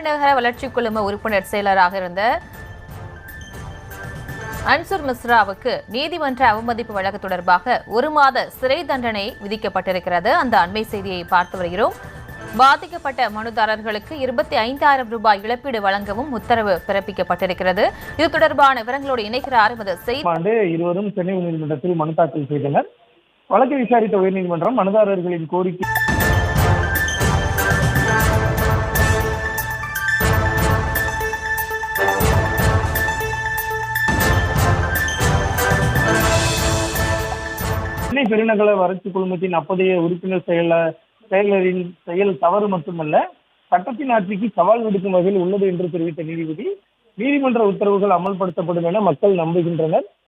தலைநகர வளர்ச்சி குழும உறுப்பினர் செயலராக இருந்த அன்சுர் மிஸ்ராவுக்கு நீதிமன்ற அவமதிப்பு வழக்கு தொடர்பாக 1 மாத சிறை தண்டனை விதிக்கப்பட்டிருக்கிறது. அந்த அண்மை செய்தியை பார்த்து வருகிறோம். பாதிக்கப்பட்ட மனுதாரர்களுக்கு 25,000 ரூபாய் இழப்பீடு வழங்கவும் உத்தரவு பிறப்பிக்கப்பட்டிருக்கிறது. இது தொடர்பான விவரங்களோடு இணைக்கிறார் எமது செய்தி. இருவரும் சென்னை உயர்நீதிமன்றத்தில் மனு தாக்கல் செய்தனர். வழக்கை விசாரித்த உயர்நீதிமன்றம் மனுதாரர்களின் கோரிக்கை சென்னை பெருநகர வளர்ச்சி குழுமத்தின் அப்போதைய உறுப்பினர் செயலரின் செயல் தவறு மட்டுமல்ல, சட்டத்தின் ஆட்சிக்கு சவால் விடுக்கும் வகையில் உள்ளது என்று தெரிவித்த நீதிபதி, நீதிமன்ற உத்தரவுகள் அமல்படுத்தப்படும் என மக்கள் நம்புகின்றனர்.